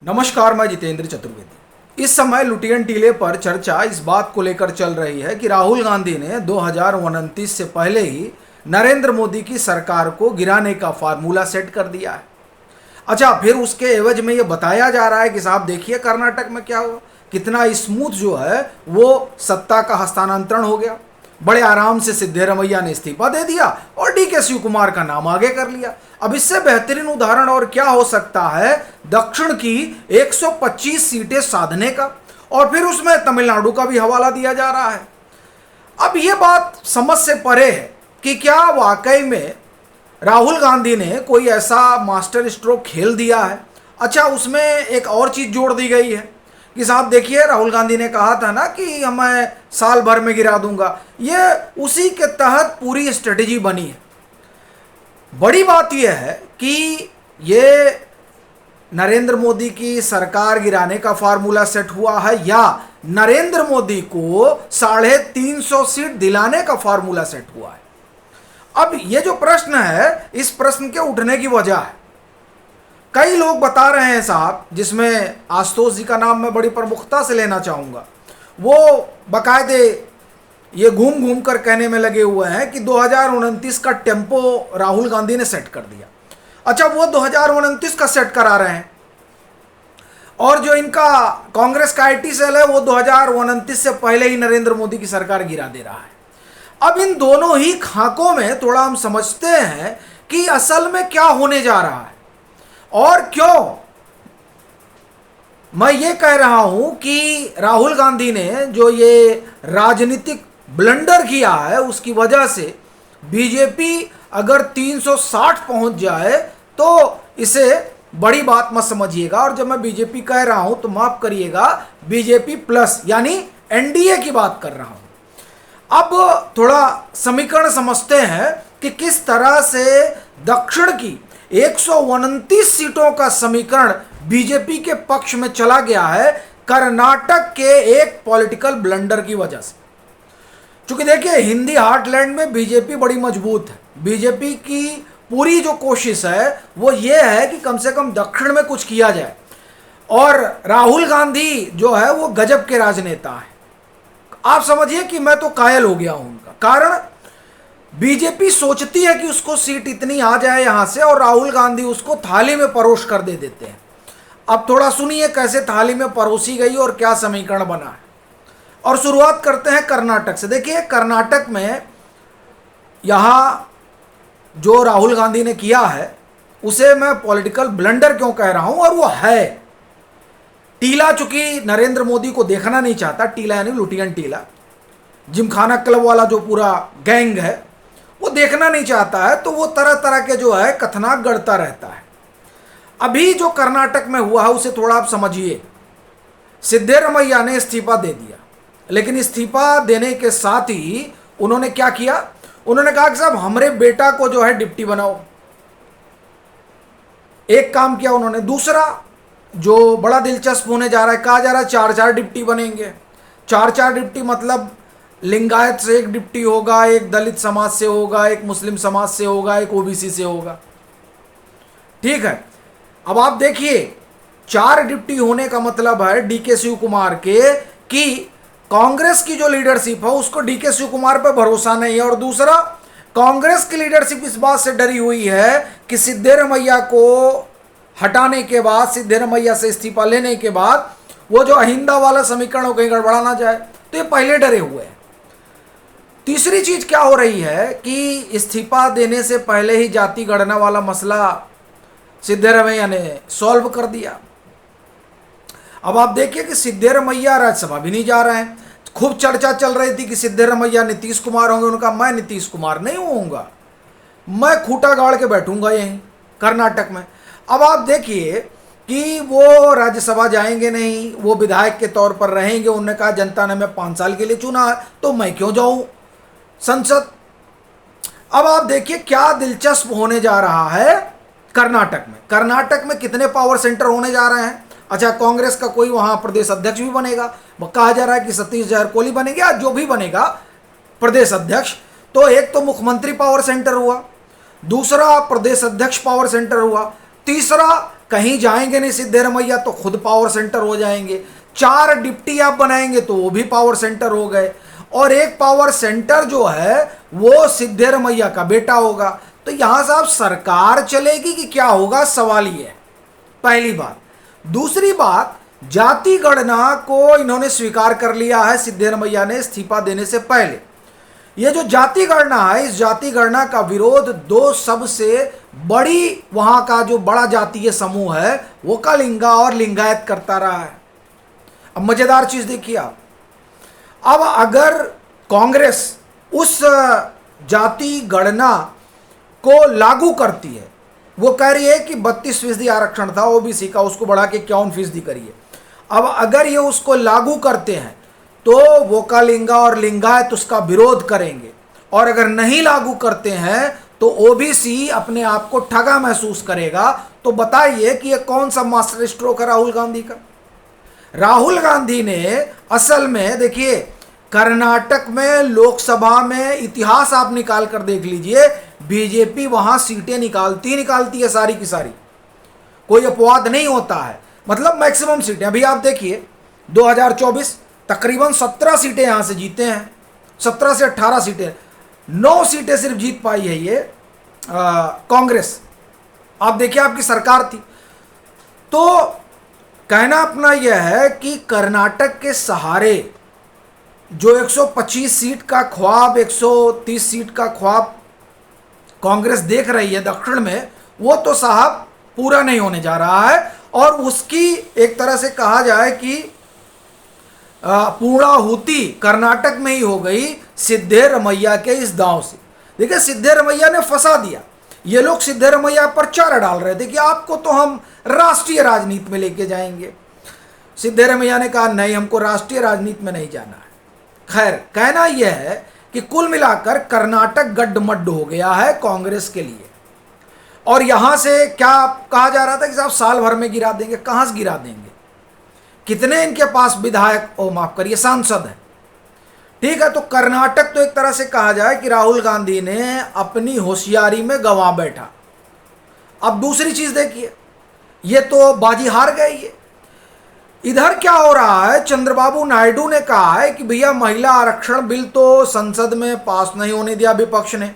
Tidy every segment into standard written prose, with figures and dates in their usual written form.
नमस्कार, मैं जितेंद्र चतुर्वेदी। इस समय लुटियन टीले पर चर्चा इस बात को लेकर चल रही है कि राहुल गांधी ने 2029 से पहले ही नरेंद्र मोदी की सरकार को गिराने का फार्मूला सेट कर दिया है। अच्छा, फिर उसके एवज में ये बताया जा रहा है कि साहब देखिए कर्नाटक में क्या हुआ, कितना स्मूथ जो है वो सत्ता का हस्तांतरण हो गया। बड़े आराम से सिद्धरामैया ने इस्तीफा दे दिया और डीके शिवकुमार का नाम आगे कर लिया। अब इससे बेहतरीन उदाहरण और क्या हो सकता है दक्षिण की 125 सीटें साधने का, और फिर उसमें तमिलनाडु का भी हवाला दिया जा रहा है। अब यह बात समझ से परे है कि क्या वाकई में राहुल गांधी ने कोई ऐसा मास्टर स्ट्रोक खेल दिया है। अच्छा, उसमें एक और चीज जोड़ दी गई है कि साहब देखिए राहुल गांधी ने कहा था ना कि मैं साल भर में गिरा दूंगा, ये उसी के तहत पूरी स्ट्रेटेजी बनी है। बड़ी बात यह है कि ये नरेंद्र मोदी की सरकार गिराने का फार्मूला सेट हुआ है या नरेंद्र मोदी को 350 सीट दिलाने का फार्मूला सेट हुआ है। अब ये जो प्रश्न है, इस प्रश्न के उठने की वजह है, कई लोग बता रहे हैं साहब, जिसमें आशुतोष जी का नाम मैं बड़ी प्रमुखता से लेना चाहूंगा। वो बाकायदे ये घूम घूम कर कहने में लगे हुए हैं कि 2029 का टेम्पो राहुल गांधी ने सेट कर दिया। अच्छा, वो 2029 का सेट करा रहे हैं और जो इनका कांग्रेस का आईटी सेल है वो 2029 से पहले ही नरेंद्र मोदी की सरकार गिरा दे रहा है। अब इन दोनों ही खाकों में थोड़ा हम समझते हैं कि असल में क्या होने जा रहा है और क्यों मैं ये कह रहा हूं कि राहुल गांधी ने जो ये राजनीतिक ब्लंडर किया है उसकी वजह से बीजेपी अगर 360 पहुंच जाए तो इसे बड़ी बात मत समझिएगा। और जब मैं बीजेपी कह रहा हूं तो माफ करिएगा, बीजेपी प्लस यानी एनडीए की बात कर रहा हूं। अब थोड़ा समीकरण समझते हैं कि किस तरह से दक्षिण की 129 सीटों का समीकरण बीजेपी के पक्ष में चला गया है कर्नाटक के एक पॉलिटिकल ब्लंडर की वजह से। क्योंकि देखिए हिंदी हार्टलैंड में बीजेपी बड़ी मजबूत है। बीजेपी की पूरी जो कोशिश है वो ये है कि कम से कम दक्षिण में कुछ किया जाए, और राहुल गांधी जो है वो गजब के राजनेता है। आप समझिए कि मैं तो कायल हो गया हूं उनका। कारण बीजेपी सोचती है कि उसको सीट इतनी आ जाए यहां से और राहुल गांधी उसको थाली में परोस कर दे देते हैं। अब थोड़ा सुनिए कैसे थाली में परोसी गई और क्या समीकरण बना है। और शुरुआत करते हैं कर्नाटक से। देखिए कर्नाटक में यहां जो राहुल गांधी ने किया है उसे मैं पॉलिटिकल ब्लंडर क्यों कह रहा हूं, और वो है टीला। चूंकि नरेंद्र मोदी को देखना नहीं चाहता, टीला यानी लुटियन टीला, जिमखाना क्लब वाला जो पूरा गैंग है वो देखना नहीं चाहता है, तो वो तरह तरह के जो है कथनाक गढ़ता रहता है। अभी जो कर्नाटक में हुआ है उसे थोड़ा आप समझिए। सिद्धरामैया ने इस्तीफा दे दिया, लेकिन इस्तीफा देने के साथ ही उन्होंने क्या किया, उन्होंने कहा कि साहब हमारे बेटा को जो है डिप्टी बनाओ। एक काम किया उन्होंने। दूसरा जो बड़ा दिलचस्प होने जा रहा है, कहा जा रहा है 4-4 डिप्टी बनेंगे। 4-4 डिप्टी मतलब लिंगायत से एक डिप्टी होगा, एक दलित समाज से होगा, एक मुस्लिम समाज से होगा, एक ओबीसी से होगा। ठीक है, अब आप देखिए 4 डिप्टी होने का मतलब है डीके शिवकुमार के कि कांग्रेस की जो लीडरशिप है उसको डीके शिवकुमार पर भरोसा नहीं है। और दूसरा, कांग्रेस की लीडरशिप इस बात से डरी हुई है कि सिद्धरामैया को हटाने के बाद, सिद्धरामैया से इस्तीफा लेने के बाद वो जो अहिंदा वाला समीकरण कहीं गड़बड़ा ना जाए, तो ये पहले डरे हुए हैं। तीसरी चीज क्या हो रही है कि इस्तीफा देने से पहले ही जाति गणना वाला मसला सिद्धरामैया ने सॉल्व कर दिया। अब आप देखिए कि सिद्धरामैया राज्यसभा भी नहीं जा रहे हैं। खूब चर्चा चल रही थी कि सिद्धरामैया नीतीश कुमार होंगे। उनका मैं नीतीश कुमार नहीं होऊंगा, मैं खूंटा गाड़ के बैठूंगा यहीं कर्नाटक में। अब आप देखिए कि वो राज्यसभा जाएंगे नहीं, वो विधायक के तौर पर रहेंगे। उन्होंने कहा जनता ने मैं 5 साल के लिए चुना है तो मैं क्यों जाऊं संसद। अब आप देखिए क्या दिलचस्प होने जा रहा है कर्नाटक में। कर्नाटक में कितने पावर सेंटर होने जा रहे हैं। अच्छा, कांग्रेस का कोई वहां प्रदेश अध्यक्ष भी बनेगा। कहा जा रहा है कि सतीश जारकोली बनेगा, जो भी बनेगा प्रदेश अध्यक्ष। तो एक तो मुख्यमंत्री पावर सेंटर हुआ, दूसरा प्रदेश अध्यक्ष पावर सेंटर हुआ, तीसरा कहीं जाएंगे नहीं सिद्धरमैया तो खुद पावर सेंटर हो जाएंगे, 4 डिप्टी आप बनाएंगे तो वो भी पावर सेंटर हो गए, और एक पावर सेंटर जो है वो सिद्धरमैया का बेटा होगा। तो यहां से आप सरकार चलेगी कि क्या होगा, सवाल ये है, पहली बात। दूसरी बात, जाति गणना को इन्होंने स्वीकार कर लिया है सिद्धरमैया ने इस्तीफा देने से पहले। ये जो जाति गणना है, इस जाति गणना का विरोध दो सबसे बड़ी वहां का जो बड़ा जातीय समूह है वो कलिंगा और लिंगायत करता रहा है। अब मजेदार चीज देखिए आप, अब अगर कांग्रेस उस जाति गणना को लागू करती है, वो कह रही है कि 32% आरक्षण था ओबीसी का, उसको बढ़ा के 51% करिए। अब अगर ये उसको लागू करते हैं तो वो कलिंगा और लिंगायत उसका विरोध करेंगे, और अगर नहीं लागू करते हैं तो ओबीसी अपने आप को ठगा महसूस करेगा। तो बताइए कि ये कौन सा मास्टर स्ट्रोक है राहुल गांधी का। राहुल गांधी ने असल में, देखिए, कर्नाटक में लोकसभा में इतिहास आप निकाल कर देख लीजिए, बीजेपी वहां सीटें निकालती है सारी की सारी, कोई अपवाद नहीं होता है, मतलब मैक्सिमम सीटें। अभी आप देखिए 2024 तकरीबन 17 सीटें यहां से जीते हैं, 17 से 18 सीटें, 9 सीटें सिर्फ जीत पाई है ये कांग्रेस। आप देखिए आपकी सरकार थी। तो कहना अपना यह है कि कर्नाटक के सहारे जो 125 सीट का ख्वाब, 130 सीट का ख्वाब कांग्रेस देख रही है दक्षिण में, वो तो साहब पूरा नहीं होने जा रहा है। और उसकी एक तरह से कहा जाए कि पूर्णाहुति कर्नाटक में ही हो गई सिद्धरमैया के इस दांव से। देखिए सिद्धरमैया ने फंसा दिया, ये लोग सिद्धरमैया पर चारा डाल रहे थे कि आपको तो हम राष्ट्रीय राजनीति में लेके जाएंगे। सिद्धरमैया ने कहा नहीं, हमको राष्ट्रीय राजनीति में नहीं जाना है। खैर, कहना यह है कि कुल मिलाकर कर्नाटक गड्ढमड्ढ हो गया है कांग्रेस के लिए। और यहां से क्या कहा जा रहा था कि साहब साल भर में गिरा देंगे, कहां से गिरा देंगे, कितने इनके पास विधायक, ओ माफ करिए, सांसद हैं। ठीक है, तो कर्नाटक तो एक तरह से कहा जाए कि राहुल गांधी ने अपनी होशियारी में गंवा बैठा। अब दूसरी चीज देखिए, ये तो बाजी हार गए ये। इधर क्या हो रहा है, चंद्रबाबू नायडू ने कहा है कि भैया महिला आरक्षण बिल तो संसद में पास नहीं होने दिया विपक्ष ने,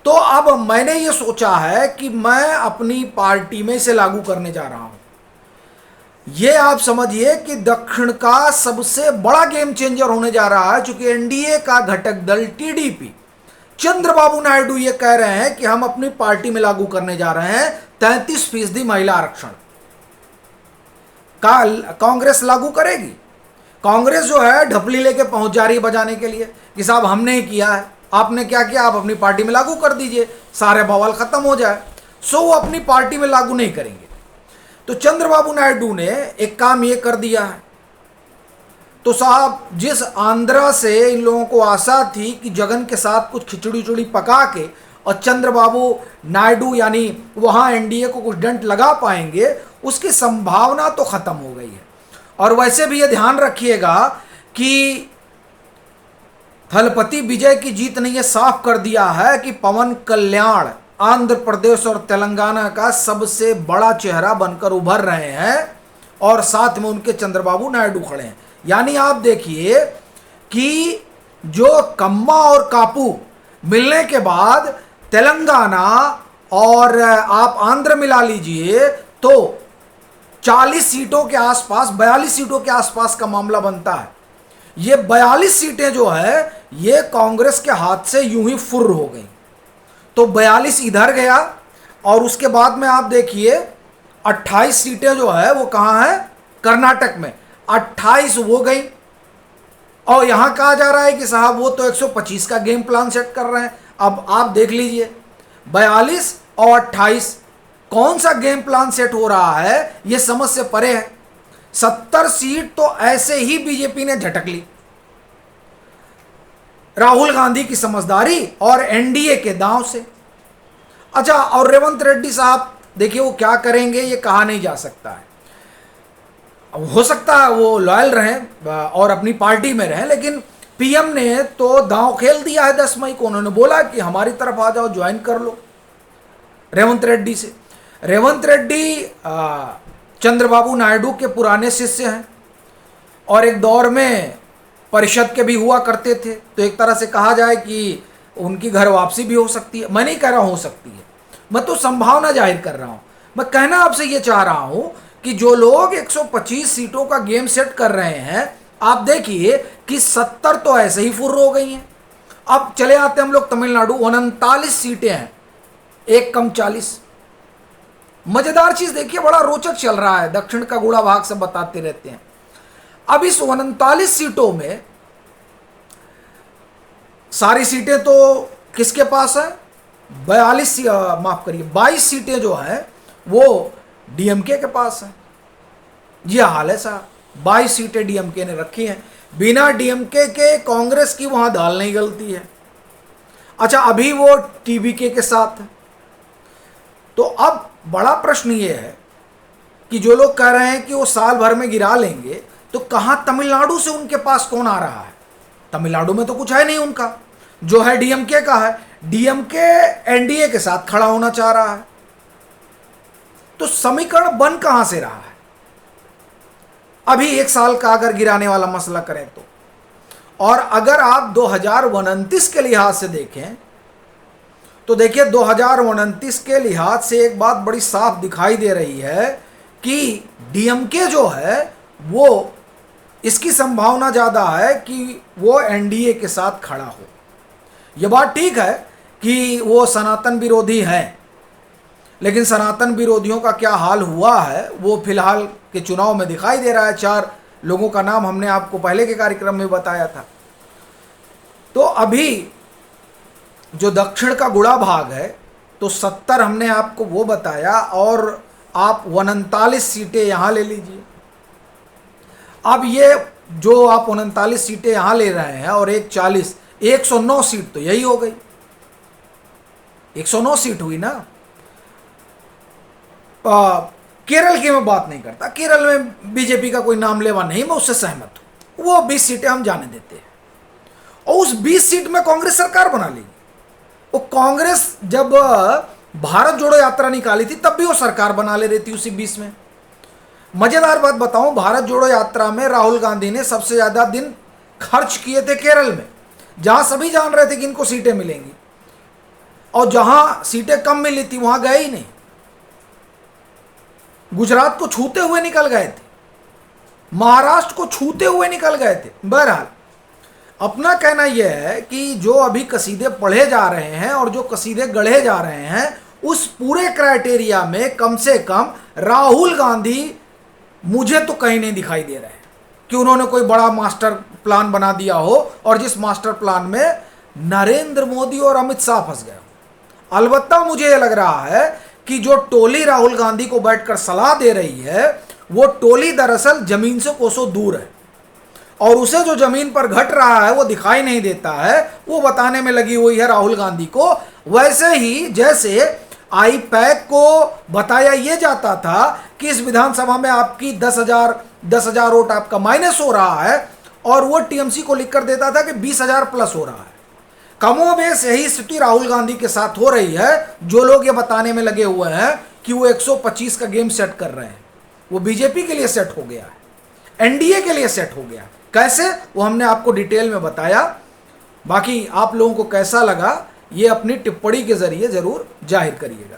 तो अब मैंने ये सोचा है कि मैं अपनी पार्टी में इसे लागू करने जा रहा हूं। ये आप समझिए कि दक्षिण का सबसे बड़ा गेम चेंजर होने जा रहा है, चूंकि एनडीए का घटक दल टीडीपी, चंद्रबाबू नायडू ये कह रहे हैं कि हम अपनी पार्टी में लागू करने जा रहे हैं 33% महिला आरक्षण का कांग्रेस लागू करेगी। कांग्रेस जो है ढपली लेके पहुंच जा रही है बजाने के लिए कि साहब हमने ही किया है, आपने क्या किया, आप अपनी पार्टी में लागू कर दीजिए, सारे बवाल खत्म हो जाए। सो वो अपनी पार्टी में लागू नहीं करेंगे। तो चंद्रबाबू नायडू ने एक काम ये कर दिया है। तो साहब जिस आंध्रा से इन लोगों को आशा थी कि जगन के साथ कुछ खिचड़ी उचड़ी पका के और चंद्रबाबू नायडू यानी वहां एनडीए को कुछ डंट लगा पाएंगे, उसकी संभावना तो खत्म हो गई है। और वैसे भी ये ध्यान रखिएगा कि थलपति विजय की जीत ने यह साफ कर दिया है कि पवन कल्याण आंध्र प्रदेश और तेलंगाना का सबसे बड़ा चेहरा बनकर उभर रहे हैं, और साथ में उनके चंद्रबाबू नायडू खड़े हैं। यानी आप देखिए कि जो कम्मा और कापू मिलने के बाद तेलंगाना और आप आंध्र मिला लीजिए तो 40 सीटों के आसपास, 42 सीटों के आसपास का मामला बनता है। ये 42 सीटें जो है ये कांग्रेस के हाथ से यूं ही फुर्र हो गई। तो 42 इधर गया, और उसके बाद में आप देखिए 28 सीटें जो है वो कहां है, कर्नाटक में 28 वो गई। और यहां कहा जा रहा है कि साहब वो तो 125 का गेम प्लान सेट कर रहे हैं। अब आप देख लीजिए 42 और 28 कौन सा गेम प्लान सेट हो रहा है, ये समझ से परे है। 70 सीट तो ऐसे ही बीजेपी ने झटक ली, राहुल गांधी की समझदारी और एनडीए के दांव से। अच्छा, और रेवंत रेड्डी साहब देखिए वो क्या करेंगे ये कहा नहीं जा सकता है। हो सकता है वो लॉयल रहें और अपनी पार्टी में रहें, लेकिन पीएम ने तो दांव खेल दिया है 10 मई को। उन्होंने बोला कि हमारी तरफ आ जाओ, ज्वाइन कर लो रेवंत रेड्डी से। रेवंत रेड्डी चंद्रबाबू नायडू के पुराने शिष्य हैं और एक दौर में परिषद के भी हुआ करते थे, तो एक तरह से कहा जाए कि उनकी घर वापसी भी हो सकती है। मैं नहीं कह रहा हो सकती है, मैं तो संभावना जाहिर कर रहा हूं। मैं कहना आपसे ये चाह रहा हूं कि जो लोग 125 सीटों का गेम सेट कर रहे हैं, आप देखिए कि 70 तो ऐसे ही फुर्र हो गई हैं। अब चले आते हम लोग तमिलनाडु, 39 सीटें हैं, एक कम 40। मजेदार चीज देखिए, बड़ा रोचक चल रहा है, दक्षिण का गुड़ा भाग सब बताते रहते हैं। अब इस 39 सीटों में सारी सीटें तो किसके पास है? 22 सीटें जो है वो डीएमके के पास है। ये हाल है साहब, 22 सीटें डीएमके ने रखी हैं। बिना डीएमके के कांग्रेस की वहां दाल नहीं गलती है। अच्छा, अभी वो टीबीके के साथ है। तो अब बड़ा प्रश्न ये है कि जो लोग कह रहे हैं कि वो साल भर में गिरा लेंगे, तो कहां तमिलनाडु से उनके पास कौन आ रहा है? तमिलनाडु में तो कुछ है नहीं उनका, जो है डीएमके का है। डीएमके एनडीए के साथ खड़ा होना चाह रहा है, तो समीकरण बन कहां से रहा है? अभी एक साल का अगर गिराने वाला मसला करें तो, और अगर आप 2029 के लिहाज से देखें तो देखिए 2029 के लिहाज से एक बात बड़ी साफ दिखाई दे रही है कि डीएमके जो है वो, इसकी संभावना ज़्यादा है कि वो एनडीए के साथ खड़ा हो। यह बात ठीक है कि वो सनातन विरोधी हैं, लेकिन सनातन विरोधियों का क्या हाल हुआ है वो फिलहाल के चुनाव में दिखाई दे रहा है। 4 लोगों का नाम हमने आपको पहले के कार्यक्रम में बताया था। तो अभी जो दक्षिण का गुड़ा भाग है, तो 70 हमने आपको वो बताया, और आप 39 सीटें यहां ले लीजिए। अब ये जो आप 39 सीटें यहां ले रहे हैं और एक 40, 109 सीट तो यही हो गई। 109 सीट हुई ना। केरल की मैं बात नहीं करता, केरल में बीजेपी का कोई नाम लेवा नहीं, मैं उससे सहमत हूं। वो 20 सीटें हम जाने देते हैं, और उस 20 सीट में कांग्रेस सरकार बना लेगी। वो कांग्रेस जब भारत जोड़ो यात्रा निकाली थी तब भी वो सरकार बना ले रही थी उसी 20 में। मजेदार बात बताऊं, भारत जोड़ो यात्रा में राहुल गांधी ने सबसे ज्यादा दिन खर्च किए थे केरल में, जहां सभी जान रहे थे कि इनको सीटें मिलेंगी, और जहां सीटें कम मिली थी वहां गए ही नहीं। गुजरात को छूते हुए निकल गए थे, महाराष्ट्र को छूते हुए निकल गए थे। बहरहाल अपना कहना यह है कि जो अभी कसीदे पढ़े जा रहे हैं और जो कसीदे गढ़े जा रहे हैं, उस पूरे क्राइटेरिया में कम से कम राहुल गांधी मुझे तो कहीं नहीं दिखाई दे रहे हैं कि उन्होंने कोई बड़ा मास्टर प्लान बना दिया हो, और जिस मास्टर प्लान में नरेंद्र मोदी और अमित शाह फंस गए हो। अलबत्ता मुझे यह लग रहा है कि जो टोली राहुल गांधी को बैठकर सलाह दे रही है, वो टोली दरअसल जमीन से कोसों दूर है, और उसे जो जमीन पर घट रहा है वो दिखाई नहीं देता है। वो बताने में लगी हुई है राहुल गांधी को, वैसे ही जैसे आईपैक को बताया ये जाता था कि इस विधानसभा में आपकी 10,000 वोट आपका माइनस हो रहा है, और वो टीएमसी को लिखकर देता था कि 20,000 प्लस हो रहा है। कमोबेश यही स्थिति राहुल गांधी के साथ हो रही है। जो लोग ये बताने में लगे हुए हैं कि वो 125 का गेम सेट कर रहे हैं, वो बीजेपी के लिए सेट हो गया है, एनडीए के लिए सेट हो गया। कैसे, वो हमने आपको डिटेल में बताया। बाकी आप लोगों को कैसा लगा ये अपनी टिप्पणी के जरिए जरूर जाहिर करिएगा।